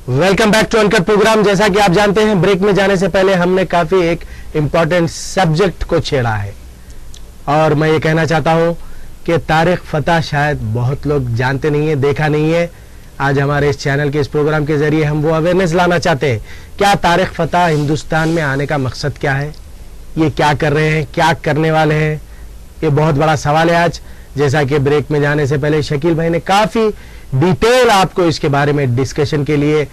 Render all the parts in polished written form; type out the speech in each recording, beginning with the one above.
Welcome back to انکٹ programme. جیسا کہ آپ جانتے ہیں بریک میں جانے سے پہلے ہم نے کافی ایک امپورٹنٹ سبجیکٹ کو چھیڑا ہے اور میں یہ کہنا چاہتا ہوں کہ طارق فتح شاید بہت لوگ جانتے نہیں ہیں, دیکھا نہیں ہے. آج ہمارے اس چینل کے اس پروگرام کے ذریعے ہم وہ اویئرنیس لانا چاہتے ہیں. کیا طارق فتح ہندوستان میں آنے کا مقصد کیا ہے, یہ کیا کر رہے ہیں, کیا کرنے والے ہیں, یہ بہت بڑا سوال ہے آج. جیسا کہ بریک میں جانے سے پہلے شکیل بھائی نے کافی ڈیٹیل آپ کو اس کے بارے میں ڈسکشن کے لیے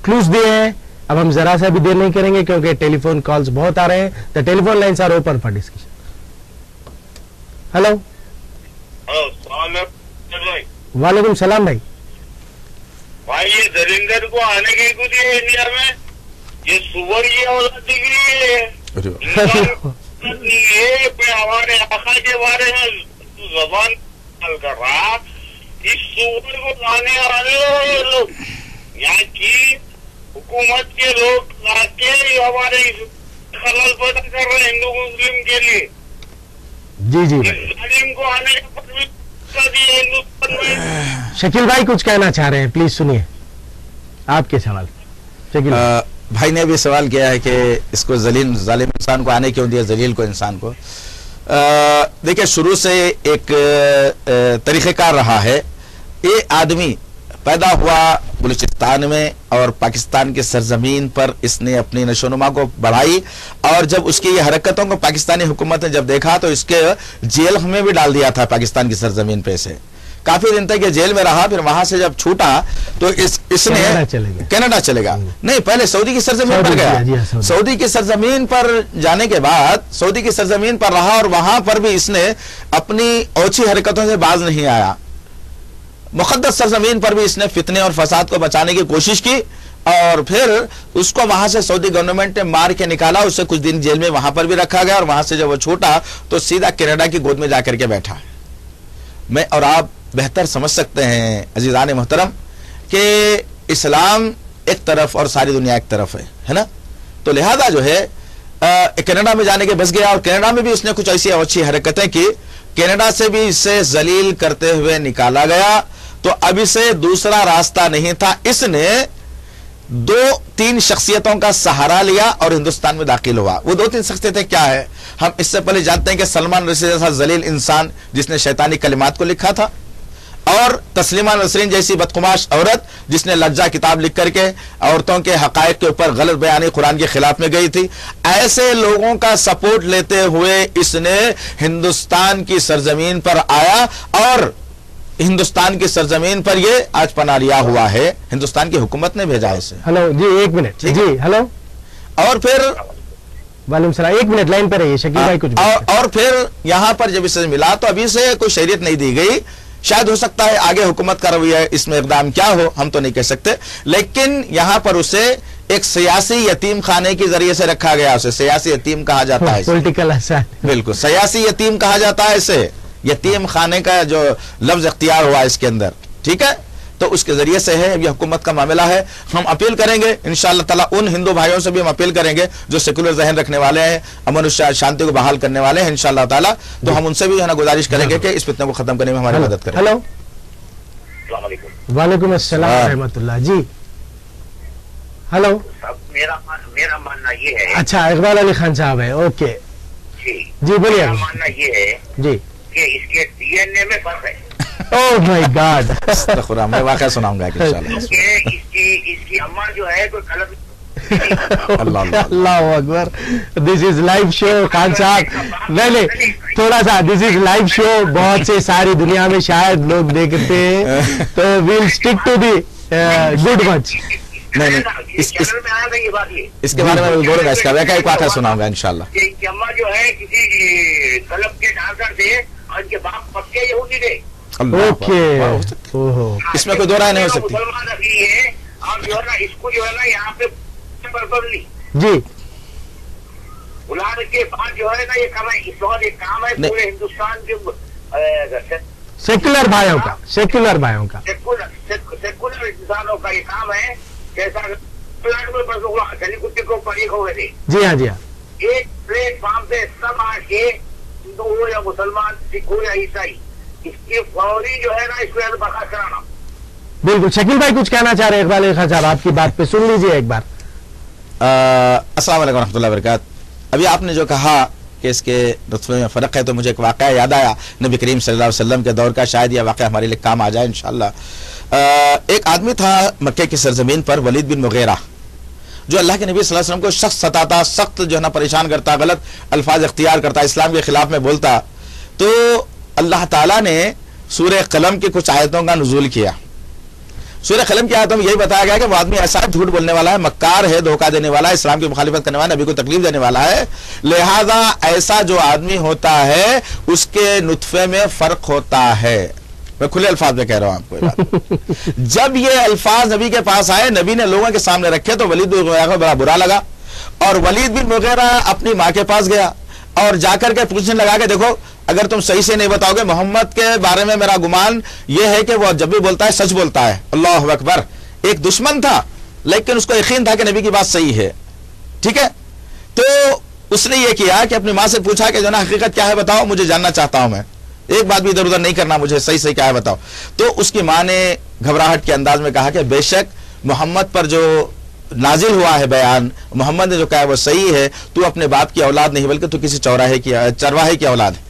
کلوز دیے ہیں. اب ہم ذرا سا بھی دیر نہیں کریں گے کیونکہ ٹیلی فون کالز بہت آ رہے ہیں. The telephone lines are open for discussion. Hello. وعلیکم السلام بھائی. بھائی یہ دلندر کو آنے کی کچھ ہے انڈیا میں, یہ سور یہ اولاد دکھ رہی ہے. ہمارے آقا کے بارے میں زبان کر رہا, اس سور کو لانے والے لوگ یہاں کی حکومت کے لوگ لا کے ہمارے خلل پیدا کر رہے ہیں ہندو مسلم کے لیے. جی جی ظالم کو آنے کا پرمٹ کر دیا ہندوستان میں. شکیل بھائی کچھ کہنا چاہ رہے ہیں, پلیز سنیے آپ کے سوال. شکیل بھائی نے بھی سوال کیا ہے کہ اس کو ظالم انسان کو آنے کیوں دیا, ذلیل کو انسان کو. دیکھیں شروع سے ایک طریقہ کار رہا ہے. یہ آدمی پیدا ہوا بلوچستان میں اور پاکستان کی سرزمین پر اس نے اپنی نشو و نما کو بڑھائی, اور جب اس کی یہ حرکتوں کو پاکستانی حکومت نے جب دیکھا تو اس کے جیل میں بھی ڈال دیا تھا پاکستان کی سرزمین پہ سے. کافی دن تک یہ جیل میں رہا, پھر وہاں سے جب چھوٹا تو اس نے کینیڈا چلے گا, نہیں پہلے سعودی کی سرزمین پر گیا. سعودی کی سرزمین پر جانے کے بعد سعودی کی سرزمین پر رہا اور وہاں پر بھی اس نے اپنی اوچھی حرکتوں سے باز نہیں آیا. مقدس سرزمین پر بھی اس نے فتنے اور فساد کو بچانے کی کوشش کی, اور پھر اس کو وہاں سے سعودی گورنمنٹ نے مار کے نکالا. اسے کچھ دن جیل میں وہاں پر بھی رکھا گیا, اور وہاں سے جب وہ چھوٹا تو سیدھا کینیڈا کی گود میں جا کر کے بیٹھا. میں اور آپ بہتر سمجھ سکتے ہیں عزیزان محترم کہ اسلام ایک طرف اور ساری دنیا ایک طرف ہے نا. تو لہذا جو ہے کینیڈا میں جانے کے بس گیا, اور کینیڈا میں بھی اس نے کچھ ایسی اچھی حرکتیں کی. کینیڈا سے بھی اسے ذلیل کرتے ہوئے نکالا گیا. تو اب اسے دوسرا راستہ نہیں تھا, اس نے 2-3 شخصیتوں کا سہارا لیا اور ہندوستان میں داخل ہوا. وہ 2-3 شخصیتیں کیا ہے ہم اس سے پہلے جانتے ہیں کہ سلمان رشید جیسا ذلیل انسان جس نے شیطانی کلمات کو لکھا تھا, اور تسلیمہ نسرین جیسی بدقماش عورت جس نے لجا کتاب لکھ کر کے عورتوں کے حقائق کے اوپر غلط بیانی قرآن کے خلاف میں گئی تھی. ایسے لوگوں کا سپورٹ لیتے ہوئے اس نے ہندوستان کی سرزمین پر آیا, اور ہندوستان کی سرزمین پر یہ آج پناہ لیا ہوا ہے. ہندوستان کی حکومت نے بھیجا اسے. ہلو جی ایک منٹ. جی ہلو. اور پھر وعلیکم السلام, ایک منٹ لائن پہ رہیے شکیل بھائی. کچھ اور پھر یہاں پر جب اسے ملا تو ابھی سے کوئی شہریت نہیں دی گئی. شاید ہو سکتا ہے آگے حکومت کا رویہ اس میں اقدام کیا ہو, ہم تو نہیں کہہ سکتے, لیکن یہاں پر اسے ایک سیاسی یتیم خانے کے ذریعے سے رکھا گیا. اسے سیاسی یتیم کہا جاتا ہے, پولیٹیکل اسائل. بالکل سیاسی یتیم کہا جاتا ہے اسے. یتیم خانے کا جو لفظ اختیار ہوا اس کے اندر, ٹھیک ہے, تو اس کے ذریعے سے ہے. یہ حکومت کا معاملہ ہے. ہم اپیل کریں گے انشاءاللہ تعالیٰ ان ہندو بھائیوں سے بھی ہم اپیل کریں گے جو سیکولر ذہن رکھنے والے ہیں, امن و شانتی کو بحال کرنے والے ہیں انشاءاللہ تعالیٰ. تو ہم ان سے بھی گزارش کریں گے کہ اس فتنے کو ختم کرنے میں ہماری مدد کریں. ہلو. السلام علیکم. وعلیکم السلام ورحمۃ اللہ. جی ہلو. میرا ماننا یہ ہے. اچھا اقبال علی خان صاحب ہے, اوکے جی بولیے. میرا ماننا یہ ہے جی کہ اس کے ڈی این اے میں فرق ہے. اوہ مائی گاڈ. میں واقعہ سناؤں گا انشاءاللہ. اس کی اماں جو ہے کوئی غلط. اللہ اکبر. دس از لائیو شو خان صاحب. نہیں تھوڑا سا دس از لائیو شو, بہت سے ساری دنیا میں شاید لوگ دیکھتے ہیں, تو well stick to the good much. نہیں اس کے بارے میں بولوں گا, اس کا ایک واقعہ سناؤں گا انشاءاللہ. اماں جو ہے کسی کلب کے ڈانسر تھے اور ان کے باپ پکے یہودی تھے. اس میں کوئی دو رائے نہیں ہو سکتی. مسلمان رکھی ہے اور جو ہے نا اس کو جو ہے نا یہاں پہ جی بلانے کے بعد جو ہے نا یہ کام ہے, اس وقت ایک کام ہے پورے ہندوستان کے سیکولر بھائیوں کا, سیکولر بھائیوں کا, سیکولر انسانوں کا یہ کام ہے. جیسا گلی کتے کو فریق ہو گئے تھے. جی ہاں جی ہاں. ایک پلیٹ فارم پہ سب آ کے ہندو ہو یا مسلمان, سکھ ہو یا عیسائی, اس کی فوری جو ہے نا اس کو برخاست کرانا. بالکل. شکیل بھائی کچھ کہنا چاہ رہے ہیں اقبال علی خان صاحب, آپ کی بات پہ سن لیجئے ایک بار. السلام علیکم ورحمۃ اللہ وبرکاتہ. ابھی آپ نے جو کہا کہ اس کے نطفے میں فرق ہے تو مجھے ایک واقعہ یاد آیا نبی کریم صلی اللہ علیہ وسلم کے دور کا, شاید یہ واقعہ ہمارے لیے کام آ جائے انشاءاللہ. ایک آدمی تھا مکے کی سرزمین پر, ولید بن مغیرہ, جو اللہ کے نبی صلی اللہ علیہ وسلم کو سخت ستاتا, سخت جو ہے نا پریشان کرتا, غلط الفاظ اختیار کرتا, اسلام کے خلاف میں بولتا. تو اللہ تعالیٰ نے سورہ قلم کی کچھ آیتوں کا نزول کیا. سورہ قلم کی آیتوں میں یہی بتایا گیا کہ وہ آدمی ایسا جھوٹ بولنے والا ہے, مکار ہے, دھوکہ دینے والا ہے, اسلام کی مخالفت کرنے والا ہے, نبی کو تکلیف دینے والا ہے, لہذا ایسا جو آدمی ہوتا ہے اس کے نطفے میں فرق ہوتا ہے. میں کھلے الفاظ میں کہہ رہا ہوں آپ کو. جب یہ الفاظ نبی کے پاس آئے, نبی نے لوگوں کے سامنے رکھے تو ولید بن مغیرہ کو بڑا برا لگا, اور ولید بن مغیرہ اپنی ماں کے پاس گیا اور جا کر کے پوچھنے لگا کہ دیکھو اگر تم صحیح سے نہیں بتاؤ گے, محمد کے بارے میں میرا گمان یہ ہے کہ وہ جب بھی بولتا ہے سچ بولتا ہے. اللہ اکبر. ایک دشمن تھا لیکن اس کو یقین تھا کہ نبی کی بات صحیح ہے. ٹھیک ہے, تو اس نے یہ کیا کہ اپنی ماں سے پوچھا کہ جو نا حقیقت کیا ہے بتاؤ, مجھے جاننا چاہتا ہوں میں, ایک بات بھی ادھر ادھر نہیں کرنا, مجھے صحیح صحیح کیا ہے بتاؤ. تو اس کی ماں نے گھبراہٹ کے انداز میں کہا کہ بے شک محمد پر جو نازل ہوا ہے بیان, محمد نے جو کہا ہے وہ صحیح ہے, تو اپنے باپ کی اولاد نہیں بلکہ تو کسی چرواہے کی اولاد ہے.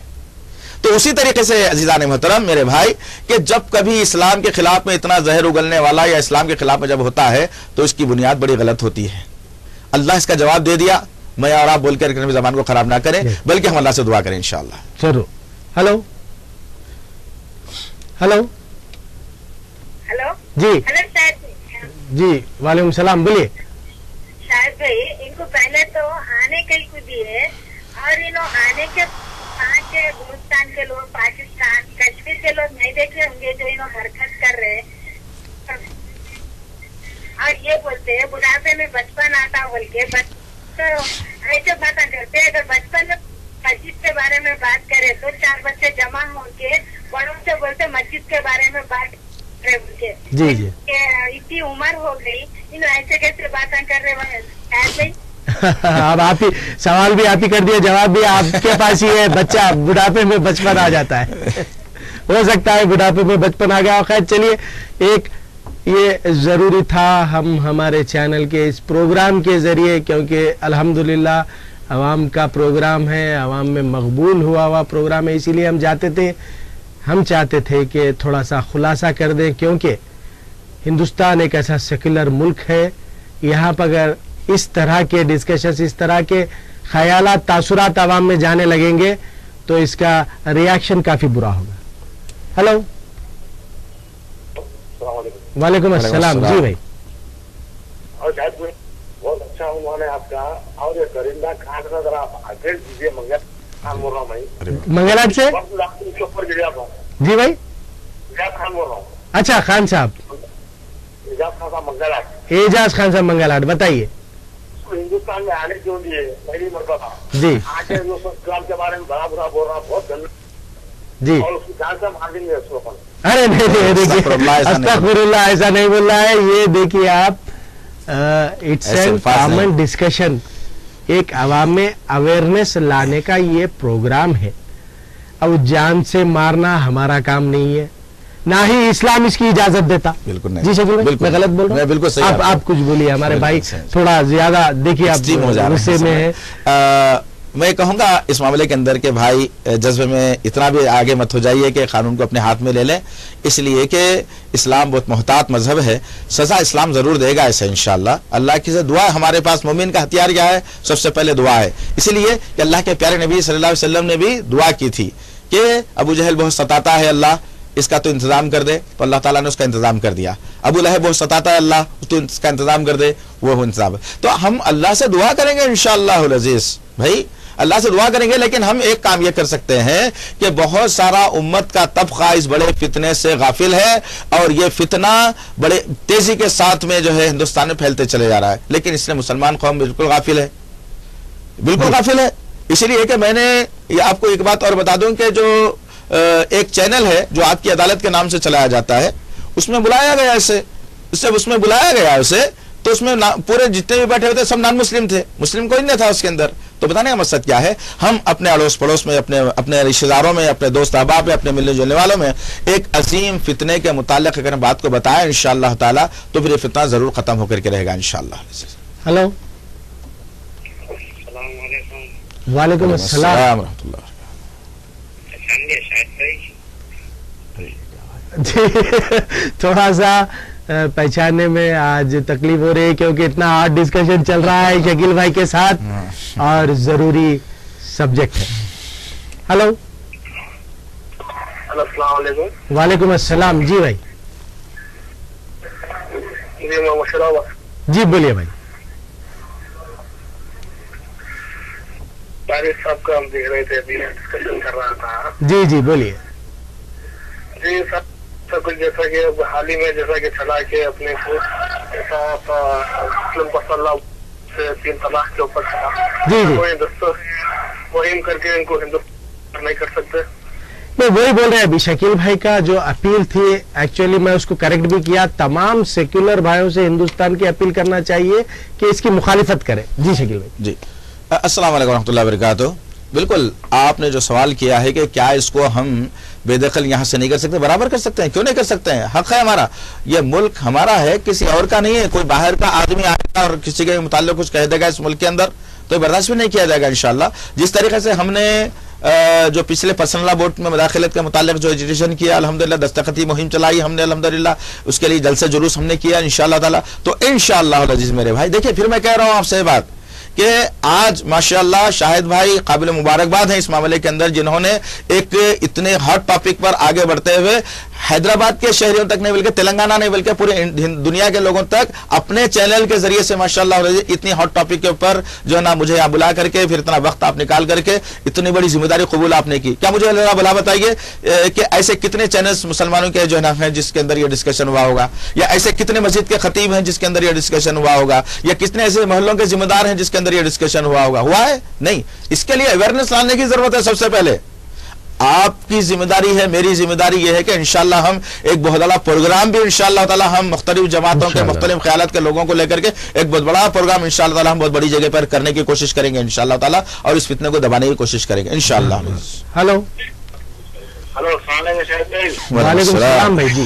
تو اسی طریقے سے عزیزان محترم میرے بھائی, کہ جب کبھی اسلام کے خلاف میں اتنا زہر اگلنے والا یا اسلام کے خلاف میں جب ہوتا ہے تو اس کی بنیاد بڑی غلط ہوتی ہے. اللہ اس کا جواب دے دیا. میں اور آپ بول کر اپنی زبان کو خراب نہ کریں بلکہ ہم اللہ سے دعا کریں انشاءاللہ. ضرور. ہلو ہلو ہلو جی جی وعلیکم السلام, بولیے. شاید بھائی ان کو پہلے تو آنے کہیں کو دیے, اور انہوں آنے کے پانچ ہندوستان کے لوگ, پاکستان, کشمیر کے لوگ نہیں دیکھے ہوں گے جو انہوں حرکت کر رہے, اور یہ بولتے ہیں بڑھاپے میں بچپن آتا بول کے, ایسے باتیں کرتے ہیں. اگر بچپن میں مسجد کے بارے میں بات کرے تو 4 بچے جمع ہو کے بڑوں سے بولتے مسجد کے بارے میں بات کرے بول کے. جی جی اتنی عمر ہو گئی, انہوں ایسے کیسے باتیں کر رہے ہیں. اب آپ ہی سوال بھی آپ ہی کر دیا, جواب بھی آپ کے پاس ہی ہے. بچہ بڑھاپے میں بچپن آ جاتا ہے, ہو سکتا ہے بڑھاپے میں بچپن آ گیا. خیر چلیے, ایک یہ ضروری تھا ہم ہمارے چینل کے اس پروگرام کے ذریعے, کیونکہ الحمدللہ عوام کا پروگرام ہے, عوام میں مقبول ہوا پروگرام ہے, اسی لیے ہم چاہتے تھے کہ تھوڑا سا خلاصہ کر دیں, کیونکہ ہندوستان ایک ایسا سیکولر ملک ہے, یہاں پر اگر اس طرح کے ڈسکشنز, اس طرح کے خیالات, تاثرات عوام میں جانے لگیں گے تو اس کا ریاکشن کافی برا ہوگا. ہلو وعلیکم السلام. جی بھائی. اور شاید بہت اچھا عنوان ہے آپ کا, اور یہ درندہ کھان کا ذرا ایڈریس دیجیے. منگل خان بول رہا ہوں بھائی, منگلاٹ سے. جی بھائی, اعجاز خان بول رہا ہوں. اچھا خان صاحب, اعجاز خان صاحب منگلاٹ. اعجاز خان صاحب منگلاٹ, بتائیے. ہندوستان میں آنے کیوں دیے, پہلی مرتبہ جی آگے اسلام کے بارے میں بڑا برا بول رہا, بہت گندہ, جی. اور اس کی جان سے مار دیں گے اس کو. ارے نہیں, دیکھیے استغفراللہ, ایسا نہیں بول رہا ہے. یہ دیکھیے آپ, اٹس این کامن ڈسکشن, ایک عوام میں اویئرنیس لانے کا یہ پروگرام ہے. اب جان سے مارنا ہمارا کام نہیں ہے, نہ ہی اسلام اس کی اجازت دیتا. بالکل نہیں. جی شکیل بھائی, میں غلط بول رہا ہوں؟ بالکل صحیح. آپ کچھ بولیے, ہمارے بھائی تھوڑا زیادہ دیکھیے آپ غصے میں ہے. میں کہوں گا اس معاملے کے اندر کہ بھائی جذبے میں اتنا بھی آگے مت ہو جائیے کہ قانون کو اپنے ہاتھ میں لے لیں, اس لیے کہ اسلام بہت محتاط مذہب ہے. سزا اسلام ضرور دے گا اسے انشاءاللہ. اللہ کی سے دعا, ہمارے پاس مومن کا ہتھیار کیا ہے, سب سے پہلے دعا ہے. اسی لیے کہ اللہ کے پیارے نبی صلی اللہ علیہ وسلم نے بھی دعا کی تھی کہ ابو جہل بہت ستاتا ہے, اللہ اس کا تو انتظام کر دے, تو اللہ تعالیٰ نے اس کا انتظام کر دیا. ابو لہب بہت ستاتا ہے, اللہ تو اس کا انتظام کر دے, وہ انتظام. تو ہم اللہ سے دعا کریں گے انشاءاللہ العزیز. بھائی اللہ سے دعا کریں گے, لیکن ہم ایک کام یہ کر سکتے ہیں کہ بہت سارا امت کا طبقہ اس بڑے فتنے سے غافل ہے, اور یہ فتنہ بڑے تیزی کے ساتھ میں جو ہے ہندوستان میں پھیلتے چلے جا رہا ہے, لیکن اس نے مسلمان قوم بالکل غافل ہے, بالکل غافل ہے. اسی لیے کہ میں نے آپ کو ایک بات اور بتا دوں کہ جو ایک چینل ہے جو آپ کی عدالت کے نام سے چلایا جاتا ہے, اس میں بلایا گیا اس میں بلایا گیا اسے, تو اس میں پورے جتنے بھی بیٹھے ہوتے سب نان مسلم تھے, مسلم کوئی نہیں تھا اس کے اندر. تو بتانے کا مقصد کیا ہے، ہم اپنے اڑوس پڑوس میں، اپنے رشتہ داروں میں، اپنے دوست احباب میں، اپنے ملنے جلنے والوں میں ایک عظیم فتنے کے متعلق اگر بات کو بتائیں انشاءاللہ تعالی تو پھر یہ فتنہ ضرور ختم ہو کر کے رہے گا انشاءاللہ. ہلو، السلام علیکم. وعلیکم السلام. ورحمۃ اللہ. تھوڑا سا پہچاننے میں آج تکلیف ہو رہی ہے کیونکہ اتنا ہارڈ ڈسکشن چل رہا ہے شکیل بھائی کے ساتھ اور ضروری سبجیکٹ ہے. ہلو، السلام علیکم. وعلیکم السلام. جی بھائی، جی بولیے بھائی. طارق صاحب کا ہم دیکھ رہے تھے، ابھی ڈسکشن کر رہا تھا. جی جی بولیے. جی سر، کچھ جیسا کہ حال ہی میں جیسا کہ چلا کہ اپنے کو ایسا سے 3 طلاق کے اوپر چلا، جی جی مہم کر کے ان کو ہندوستان نہیں کر سکتے. میں وہی بول رہے ہیں ابھی شکیل بھائی کا جو اپیل تھی ایکچولی میں اس کو کریکٹ بھی کیا. تمام سیکولر بھائیوں سے ہندوستان کی اپیل کرنا چاہیے کہ اس کی مخالفت کرے. جی شکیل بھائی. جی السلام علیکم ورحمۃ اللہ وبرکاتہ. بالکل آپ نے جو سوال کیا ہے کہ کیا اس کو ہم بے دخل یہاں سے نہیں کر سکتے، برابر کر سکتے ہیں، کیوں نہیں کر سکتے ہیں، حق ہے ہمارا. یہ ملک ہمارا ہے، کسی اور کا نہیں ہے. کوئی باہر کا آدمی آئے گا اور کسی کے متعلق کچھ کہہ دے گا اس ملک کے اندر تو برداشت بھی نہیں کیا جائے گا انشاءاللہ. جس طریقے سے ہم نے جو پچھلے پرسنل لا ووٹ میں مداخلت کے متعلق جو ایجوٹیشن کیا الحمدللہ، دستخطی مہم چلائی ہم نے الحمدللہ، اس کے لیے جلسے جلوس ہم نے کیا انشاءاللہ تعالی. تو انشاءاللہ العزیز میرے بھائی دیکھیں پھر میں کہہ رہا ہوں آپ سے بات کہ آج ماشاءاللہ شاہد بھائی قابل مبارکباد ہیں اس معاملے کے اندر، جنہوں نے ایک اتنے ہاٹ ٹاپک پر آگے بڑھتے ہوئے حیدرآباد کے شہریوں تک نہیں بلکہ تلنگانہ نہیں بلکہ پورے دنیا کے لوگوں تک اپنے چینل کے ذریعے سے ماشاءاللہ اتنی ہاٹ ٹاپک کے اوپر جو ہے نا مجھے یہاں بلا کر کے پھر اتنا وقت آپ نکال کر کے اتنی بڑی ذمہ داری قبول آپ نے کی. کیا مجھے اللہ بلا بتائیے کہ ایسے کتنے چینلز مسلمانوں کے جو ہے نا ہیں جس کے اندر یہ ڈسکشن ہوا ہوگا، یا ایسے کتنے مسجد کے خطیب ہیں جس کے اندر یہ ڈسکشن ہوا ہوگا، یا کتنے ایسے محلوں کے ذمہ دار ہیں جس کے اندر یہ ڈسکشن ہوا ہوگا؟ ہوا ہے نہیں. اس کے لیے اویئرنیس لانے کی ضرورت ہے. سب سے پہلے آپ کی ذمہ داری ہے، میری ذمہ داری یہ ہے کہ انشاءاللہ ہم ایک بہت بڑا پروگرام بھی انشاءاللہ تعالی ہم مختلف جماعتوں کے مختلف خیالات کے لوگوں کو لے کر کے ایک بہت بڑا پروگرام انشاءاللہ تعالی ہم بہت بڑی جگہ پر کرنے کی کوشش کریں گے انشاءاللہ تعالی، اور اس فتنے کو دبانے کی کوشش کریں گے انشاءاللہ. ہلو، السلام علیکم. وعلیکم السلام بھائی. جی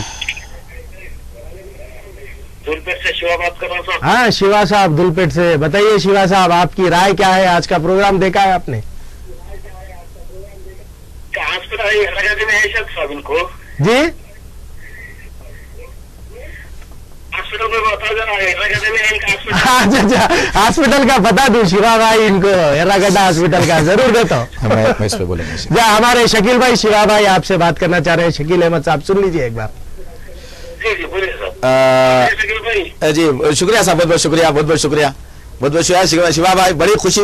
دلپیٹ سے شیوا بات کر رہا ہوں. ہاں شیوا صاحب دلپیٹ سے. بتائیے شیوا صاحب آپ کی رائے کیا ہے؟ آج کا پروگرام دیکھا ہے آپ نے؟ جی اچھا ہاسپٹل کا بتا دوں شیوا بھائی ان کو، ایراگڈا ہاسپٹل کا ضرور دیتا ہوں. ہمارے شکیل بھائی شیوا بھائی آپ سے بات کرنا چاہ رہے ہیں. شکیل احمد صاحب سن لیجیے ایک بار. جی شکریہ صاحب، بہت بہت شکریہ، بہت بہت شکریہ، بہت بہت شکریہ شیوا بھائی. بڑی خوشی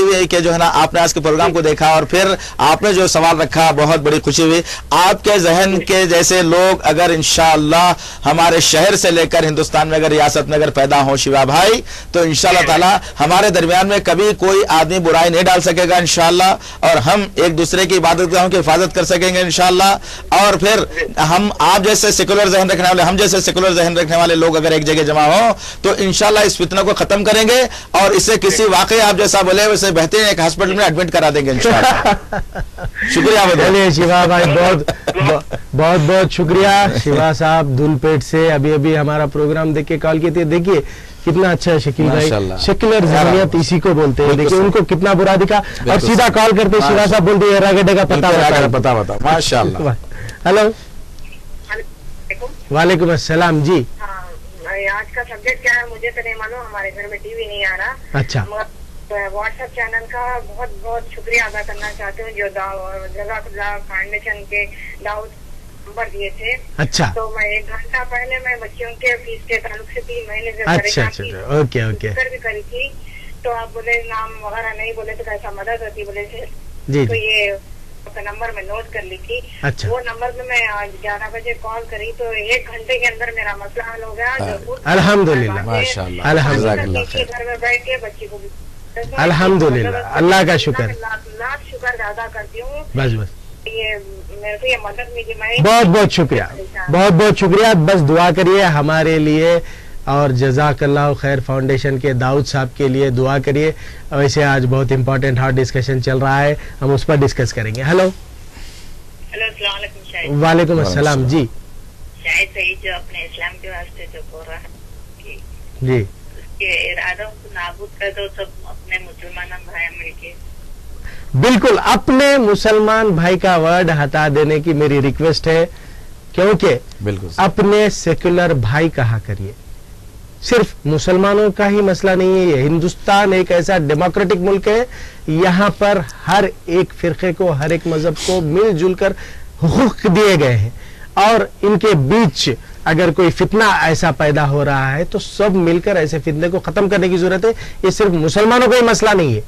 ہوئی کہ جو ہے نا آپ نے آج کے پروگرام کو دیکھا اور پھر آپ نے جو سوال رکھا بہت بڑی خوشی ہوئی. آپ کے ذہن کے جیسے لوگ اگر انشاءاللہ ہمارے شہر سے لے کر ہندوستان میں اگر ریاست میں اگر پیدا ہوں شیوا بھائی تو انشاءاللہ تعالی ہمارے درمیان میں کبھی کوئی آدمی برائی نہیں ڈال سکے گا انشاءاللہ، اور ہم ایک دوسرے کی عبادت گاہوں کی حفاظت کر سکیں گے انشاءاللہ. اور پھر ہم آپ جیسے سیکولر ذہن رکھنے والے، ہم جیسے سیکولر ذہن رکھنے والے لوگ اگر ایک جگہ جمع ہوں تو انشاءاللہ اس فتنہ کو ختم کریں گے اور اسے کسی واقعی آپ جیسا بولے ویسے بہترین ایک ہاسپٹل میں ایڈمٹ کرا دیں گے انشاءاللہ. شکریہ شیوا بھائی، بہت بہت شکریہ. شیوا صاحب دھولپیٹ سے ابھی ہمارا پروگرام دیکھ کے کال کی تھی. دیکھیے کتنا اچھا ہے شکیل بھائی، سیکولر ذہنیت اسی کو بولتے ہیں. دیکھیے ان کو کتنا برا دکھا اور سیدھا کال کرتے شیوا صاحب بولتے ایراگڈا کا پتہ بتا. ماشاءاللہ. ہلو، وعلیکم السلام. جی آج کا سبجیکٹ کیا ہے مجھے تو نہیں معلوم، ہمارے گھر میں ٹی وی نہیں آ رہا. اچھا، واٹس ایپ چینل کا بہت بہت شکریہ ادا کرنا چاہتے ہوں جو جزاک اللہ فاؤنڈیشن کے داؤد نمبر دیے تھے. اچھا، تو میں 1 گھنٹہ پہلے میں بچیوں کے فیس کے تعلق سے 3 مہینے سے اوکے بھی کری تھی. تو آپ بولے نام وغیرہ نہیں بولے تو کیسا مدد ہوتی بولے تھے. جی تو یہ نمبر میں نوٹ کر لی تھی. اچھا، وہ نمبر میں آج 11 بجے کال کری تو 1 گھنٹے کے اندر میرا مسئلہ حل ہو گیا. الحمدللہ، ماشاءاللہ، گھر میں بیٹھ کے بچی کو بھی الحمدللہ، اللہ کا شکر، لاکھ شکر ادا کرتی ہوں. بس یہ میرے کو یہ مدد ملی. میں بہت بہت شکریہ، بہت بہت شکریہ. بس دعا کریے ہمارے لیے اور جزاک اللہ خیر فاؤنڈیشن کے داؤد صاحب کے لیے دعا کریے. ویسے آج بہت امپورٹنٹ ہاٹ ڈسکشن چل رہا ہے, ہم اس پر ڈسکس کریں گے. ہیلو السلام علیکم شاہد. وعلیکم السلام. جی شاہد سعید جو اپنے اسلام کے واسطے جو بول رہا ہے جی, اس کے ارادوں کو نابود کر دو سب اپنے مسلمان بھائی مل کے. بالکل اپنے مسلمان بھائی کا ورڈ ہٹا دینے کی میری ریکویسٹ ہے, کیونکہ بالکل اپنے سیکولر بھائی کہا کریے. صرف مسلمانوں کا ہی مسئلہ نہیں ہے یہ. ہندوستان ایک ایسا ڈیموکریٹک ملک ہے, یہاں پر ہر ایک فرقے کو, ہر ایک مذہب کو مل جل کر حقوق دیے گئے ہیں, اور ان کے بیچ اگر کوئی فتنہ ایسا پیدا ہو رہا ہے تو سب مل کر ایسے فتنے کو ختم کرنے کی ضرورت ہے. یہ صرف مسلمانوں کا ہی مسئلہ نہیں ہے,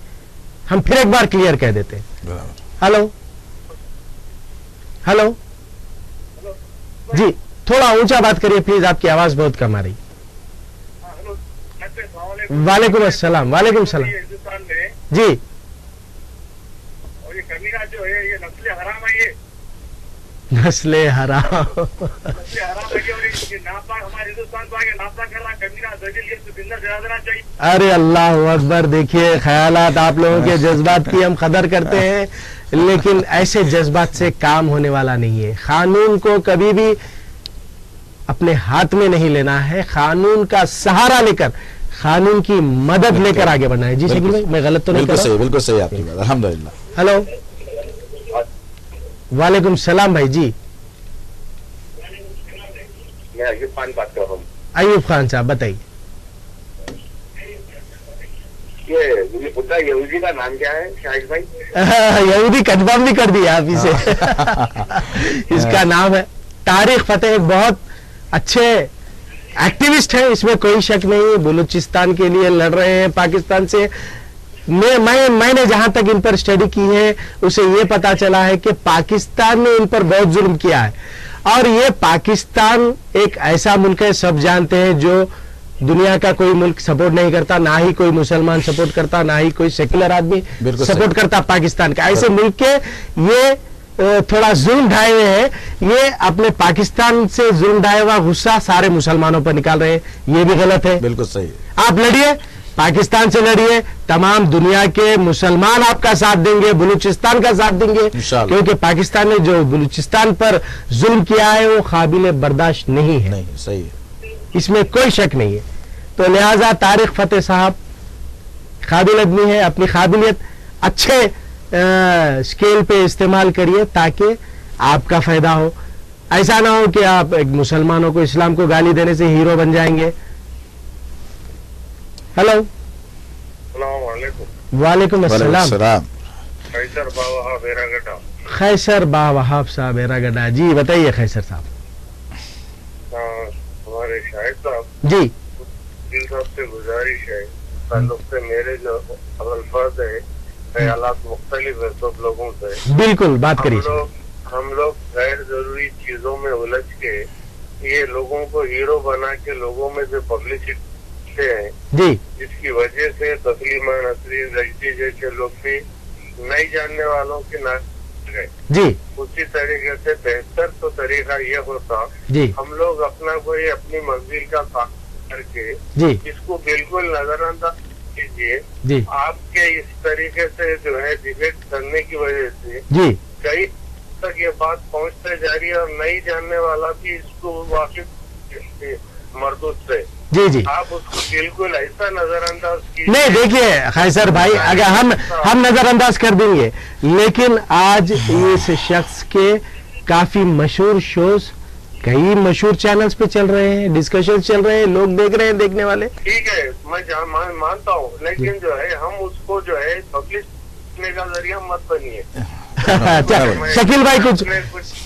ہم پھر ایک بار کلیئر کہہ دیتے ہیں. ہلو ہلو جی, تھوڑا اونچا بات کریے پلیز, آپ کی آواز بہت کم آ رہی. وعلیکم السلام. وعلیکم السلام. ہندوستان میں جی اور یہ کمینا جو ہے یہ نسل حرام ہے, یہ نسل حرام. نسل حرام ہے اور یہ ناپاک ہمارے ہندوستان کو آگے ناپاک کر رہا کمینا ذلیل, یہ تو زندہ جلا دینا چاہیے. ارے اللہ اکبر. دیکھیے خیالات آپ لوگوں کے جذبات کی ہم قدر کرتے ہیں, لیکن ایسے جذبات سے کام ہونے والا نہیں ہے. قانون کو کبھی بھی اپنے ہاتھ میں نہیں لینا ہے, قانون کا سہارا لے کر, قانون کی مدد لے کر آگے بڑھنا ہے. جی شکیل بھائی, میں غلط تو نہیں کر رہا ہوں؟ بالکل صحیح آپ کی بات, الحمدللہ. ہلو وعلیکم السلام بھائی. جی میں ایوب خان بات کر رہا ہوں. ایوب خان صاحب بتائیے. یہ بدھا یہودی کا نام کیا ہے شاہد بھائی؟ یہودی کنفرم بھی کر دیا آپ اسے. اس کا نام ہے طارق فتح. ایک بہت اچھے ایکٹیوسٹ ہیں, اس میں کوئی شک نہیں. بلوچستان کے لیے لڑ رہے ہیں پاکستان سے. میں نے جہاں تک ان پر اسٹڈی کی ہے اسے یہ پتا چلا ہے کہ پاکستان نے ان پر بہت ظلم کیا ہے, اور یہ پاکستان ایک ایسا ملک ہے, سب جانتے ہیں, جو دنیا کا کوئی ملک سپورٹ نہیں کرتا, نہ ہی کوئی مسلمان سپورٹ کرتا, نہ ہی کوئی سیکولر آدمی سپورٹ کرتا پاکستان کا. ایسے ملک کے یہ تھوڑا ظلم ڈھائے ہوئے ہیں, یہ اپنے پاکستان سے ظلم ڈھائے ہوا غصہ سارے مسلمانوں پر نکال رہے ہیں. یہ بھی غلط ہے. بالکل صحیح. آپ لڑیے, پاکستان سے لڑیے, تمام دنیا کے مسلمان آپ کا ساتھ دیں گے, بلوچستان کا ساتھ دیں گے, کیونکہ پاکستان نے جو بلوچستان پر ظلم کیا ہے وہ قابل برداشت نہیں ہے. نہیں صحیح ہے, اس میں کوئی شک نہیں ہے. تو لہذا طارق فتح صاحب قابل آدمی ہے, اپنی قابلیت اچھے اسکیل پہ استعمال کریے تاکہ آپ کا فائدہ ہو. ایسا نہ ہو کہ آپ ایک مسلمانوں کو, اسلام کو گالی دینے سے ہیرو بن جائیں گے. ہلو السلام علیکم. وعلیکم السلام. خیسر باوا بیرا گٹا. خیسر با وہاب صاحب ایرا گڈا. جی بتائیے خیسر صاحب. ہمارے شاہد صاحب جی دل صاحب سے گزارش ہے, تعلق سے میرے جو الفاظ ہے خیالات مختلف ہے سب لوگوں سے. بالکل بات کریے. ہم لوگ غیر ضروری چیزوں میں الجھ کے یہ لوگوں کو ہیرو بنا کے لوگوں میں سے پبلسٹی ہیں, جی جس کی وجہ سے تسلیمہ نسرین رجدی جیسے لوگ بھی نہیں جاننے والوں کے نام گئے. جی اسی طریقے سے بہتر تو طریقہ یہ ہوتا جی ہم لوگ اپنا کوئی اپنی منزل کا کام کر کے جی اس کو بالکل نظر انداز کیجیے. جی آپ کے اس طریقے سے جو ہے ڈبیٹ کرنے کی وجہ سے جی کئی تک یہ بات پہنچتے جا رہی ہے, اور نہیں جاننے والا بھی اس کو واقف مردود سے. جی جی آپ اس کو بالکل ایسا نظر انداز نہیں. دیکھیے خیسر بھائی, اگر ہم نظر انداز کر دیں گے, لیکن آج اس شخص کے کافی مشہور شوز کئی مشہور چینلز پہ چل رہے ہیں, ڈسکشن چل رہے ہیں, لوگ دیکھ رہے ہیں, دیکھنے والے. ٹھیک ہے, میں مانتا ہوں, لیکن جو ہے ہم اس کو جو ہے پبلش کرنے کا ذریعہ مت بنیے. شکیل بھائی کچھ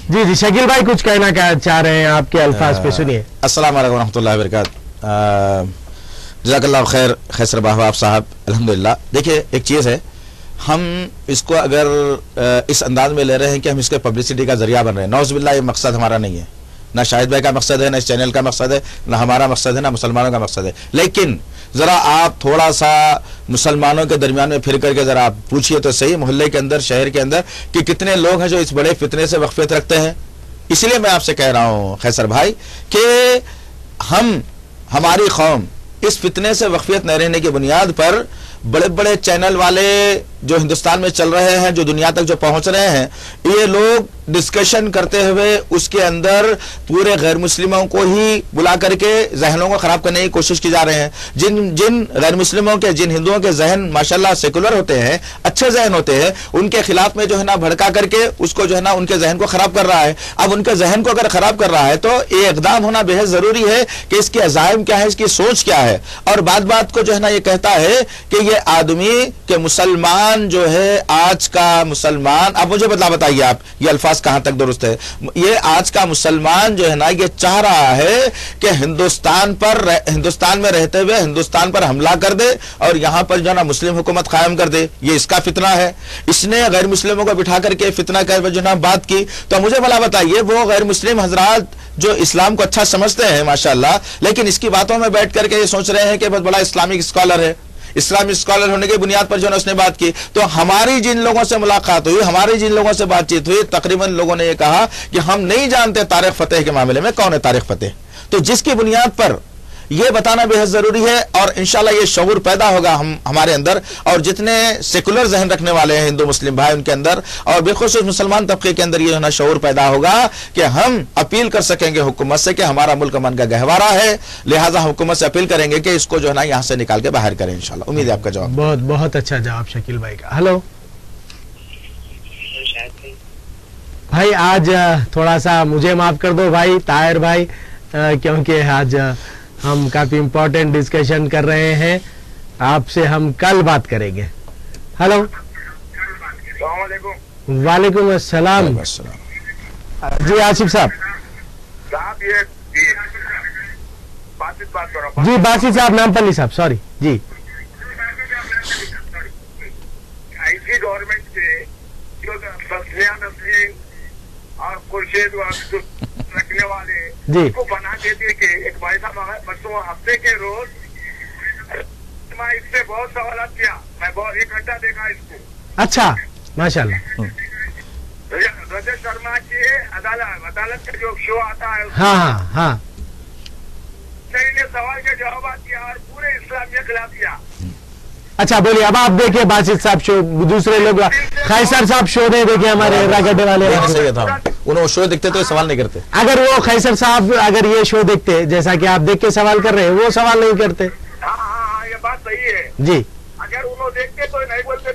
جی جی شکیل بھائی کچھ کہنا چاہ رہے ہیں, آپ کے الفاظ پہ سنیے. السلام علیکم ورحمۃ اللہ وبرکاتہ. جزاک اللہ خیر خیسر باہواب صاحب. الحمدللہ. دیکھیے ایک چیز ہے, ہم اس کو اگر اس انداز میں لے رہے ہیں کہ ہم اس کے پبلسٹی کا ذریعہ بن رہے ہیں, نعوذ باللہ, یہ مقصد ہمارا نہیں ہے. نہ شاہد بھائی کا مقصد ہے, نہ اس چینل کا مقصد ہے, نہ ہمارا مقصد ہے, نہ مسلمانوں کا مقصد ہے. لیکن ذرا آپ تھوڑا سا مسلمانوں کے درمیان میں پھر کر کے ذرا آپ پوچھئے تو صحیح, محلے کے اندر, شہر کے اندر, کہ کتنے لوگ ہیں جو اس بڑے فتنے سے واقفیت رکھتے ہیں. اس لیے میں آپ سے کہہ رہا ہوں خیسر بھائی کہ ہم ہماری قوم اس فتنے سے واقفیت نہ رہنے کی بنیاد پر بڑے بڑے چینل والے جو ہندوستان میں چل رہے ہیں، جو دنیا تک جو پہنچ رہے ہیں، یہ لوگ ڈسکشن کرتے ہوئے اس کے اندر پورے غیر مسلموں کو ہی بلا کر کے ذہنوں کو خراب کرنے کی کوشش کی جا رہے ہیں. جن غیر مسلموں کے، جن ہندوؤں کے ذہن ماشاءاللہ سیکولر ہوتے ہیں، اچھے ذہن ہوتے ہیں، ان کے خلاف میں جو ہے نا بھڑکا کر کے اس کو جو ہے نا ان کے ذہن کو خراب کر رہا ہے. اب ان کے ذہن کو اگر خراب کر رہا ہے تو یہ اقدام ہونا بے حد ضروری ہے کہ اس کے عزائم کیا ہے، اس کی سوچ کیا ہے. اور بات کو جو ہے نا یہ کہتا ہے کہ یہ آدمی کہ مسلمان جو ہے آج کا مسلمان، اب مجھے بتائیے آپ یہ الفاظ کہاں تک درست ہے. یہ آج کا مسلمان جو ہے نا یہ چاہ رہا ہے کہ ہندوستان میں رہتے ہوئے ہندوستان پر حملہ کر دے اور یہاں پر جو ہے نا مسلم حکومت قائم کر دے. یہ اس کا فتنہ ہے. اس نے غیر مسلموں کو بٹھا کر کے فتنہ کر جو ہے نا بات کی. تو مجھے بھلا بتائیے وہ غیر مسلم حضرات جو اسلام کو اچھا سمجھتے ہیں ماشاءاللہ، لیکن اس کی باتوں میں بیٹھ کر کے یہ سوچ رہے ہیں کہ بہت بڑا اسلامک اسکالر ہے، اسلامی اسکالر ہونے کی بنیاد پر جو ہے اس نے بات کی. تو ہماری جن لوگوں سے ملاقات ہوئی، ہماری جن لوگوں سے بات چیت ہوئی، تقریباً لوگوں نے یہ کہا کہ ہم نہیں جانتے طارق فتح کے معاملے میں کون ہے طارق فتح. تو جس کی بنیاد پر یہ بتانا بے حد ضروری ہے اور انشاءاللہ یہ شعور پیدا ہوگا ہمارے اندر اور جتنے سیکولر ذہن رکھنے والے ہیں ہندو مسلم بھائی ان کے اندر اور بالخصوص مسلمان طبقے کے اندر یہ شعور پیدا ہوگا کہ ہم اپیل کر سکیں گے حکومت سے کہ ہمارا ملک امن کا گہوارہ ہے، لہٰذا حکومت سے اپیل کریں گے کہ اس کو جو ہے نا یہاں سے نکال کے باہر کریں. انشاءاللہ امید ہے آپ کا جواب. بہت اچھا جواب شکیل بھائی کا. ہلو بھائی، آج تھوڑا سا مجھے معاف کر دو بھائی طاہر بھائی، کیونکہ آج ہم کافی امپورٹنٹ ڈسکشن کر رہے ہیں. آپ سے ہم کل بات کریں گے. ہلو السلام علیکم. وعلیکم السلام. جی آصف صاحب. یہ بات کر رہا ہوں. جی باسط صاحب، نام پلی صاحب، سوری. جی ایسی گورنمنٹ سے جو نسلین اور خورشید رکھنے والے کو بنا دیتے کہ ایک بھائی صاحب ہفتے کے روز میں اس سے بہت سوالات کیا، میں بہت 1 گھنٹہ دیکھا اس کو. اچھا ماشاء اللہ. رجت شرما کی عدالت کا جو شو آتا ہے ہاں نے سوال کے جوابات دیا اور پورے اسلام کے خلاف کیا. اچھا بولیے. اب آپ دیکھیں باسط صاحب شو، دوسرے لوگ خیسر صاحب شو نہیں دیکھے ہمارے راگڈے والے. انہوں شو دیکھتے تو سوال نہیں کرتے. اگر وہ خیسر صاحب اگر یہ شو دیکھتے جیسا کہ آپ دیکھ کے سوال کر رہے ہیں، وہ سوال نہیں کرتے. ہاں یہ بات صحیح ہے. جی اگر انہوں دیکھتے تو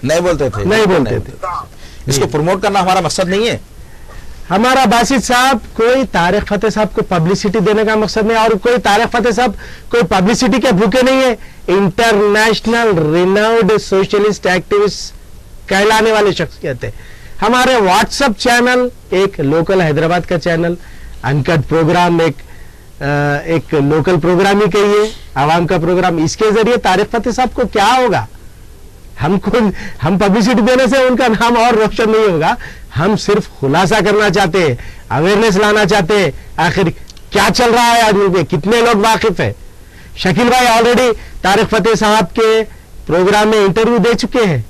نہیں بولتے تھے. اس کو پروموٹ کرنا ہمارا مقصد نہیں ہے. ہمارا باسط صاحب کوئی طارق فتح صاحب کو پبلسٹی دینے کا مقصد نہیں، اور کوئی طارق فتح صاحب کوئی پبلسٹی کے بھوکے نہیں ہے. انٹرنیشنل ریناؤڈ سوشلسٹ ایکٹیوسٹ کہلانے والے شخصیت ہے. ہمارے واٹس ایپ چینل ایک لوکل حیدرآباد کا چینل، انکٹ پروگرام ایک لوکل پروگرام ہی کہیے، عوام کا پروگرام. اس کے ذریعے طارق فتح صاحب کو کیا ہوگا؟ ہم پبلسٹی دینے سے ان کا نام اور روشن نہیں ہوگا. ہم صرف خلاصہ کرنا چاہتے ہیں، اویئرنیس لانا چاہتے ہیں، آخر کیا چل رہا ہے آدمی پہ، کتنے لوگ واقف ہیں. شکیل بھائی آلریڈی طارق فتح صاحب کے پروگرام میں انٹرویو دے چکے ہیں،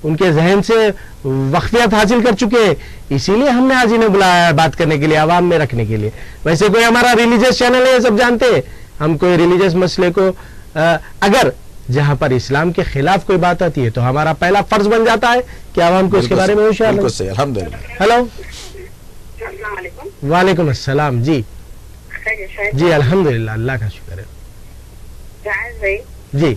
ان کے ذہن سے واقفیت حاصل کر چکے ہیں. اسی لیے ہم نے آج انہیں بلایا بات کرنے کے لیے، عوام میں رکھنے کے لیے. ویسے کوئی ہمارا ریلیجیس چینل ہے، یہ سب جانتے ہیں. ہم کوئی ریلیجیس مسئلے کو اگر جہاں پر اسلام کے خلاف کوئی بات آتی ہے تو ہمارا پہلا فرض بن جاتا ہے کہ عوام کو اس کے بارے میں ہوشیار رہے. الحمدللہ. ہلو السلام علیکم. وعلیکم السلام. جی جی الحمدللہ، اللہ کا شکر ہے. جائز بھائی جی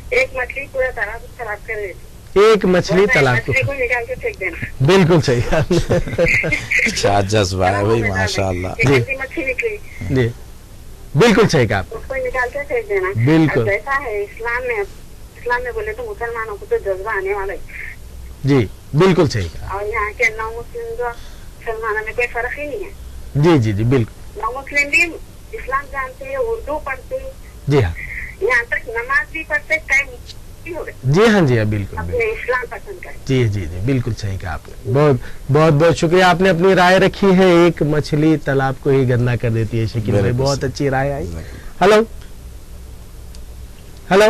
ایک مچھلی پورا طلاق خراب کر رہی تھی. ایک مچھلی طلاق کو نکال کے پھینک دینا. بالکل صحیح. کیا جذبہ ہے بھائی ماشاء اللہ. مچھلی نکلی جی بالکل صحیح کہا. اس کو نکال کے پھینک دینا. بالکل ایسا ہے اسلام میں بولے تو مسلمانوں کو تو جذبہ آنے والا ہے. جی بالکل صحیح کہا. اور یہاں کے نو مسلم جو مسلمانوں میں کوئی فرق ہی نہیں ہے. جی جی جی بالکل. نو مسلم بھی اسلام جانتے ہیں، اردو پڑھتے ہیں، جی ہاں یہاں تک نماز بھی پڑھتے، ٹائم ہو گئے. جی ہاں جی ہاں بالکل اپنے اسلام پسند کریں. جی جی جی بالکل صحیح کہا آپ نے. بہت بہت شکریہ. آپ نے اپنی رائے رکھی ہے. ایک مچھلی تالاب کو ہی گندا کر دیتی ہے. شکیل بھائی بہت اچھی رائے آئی. Hello hello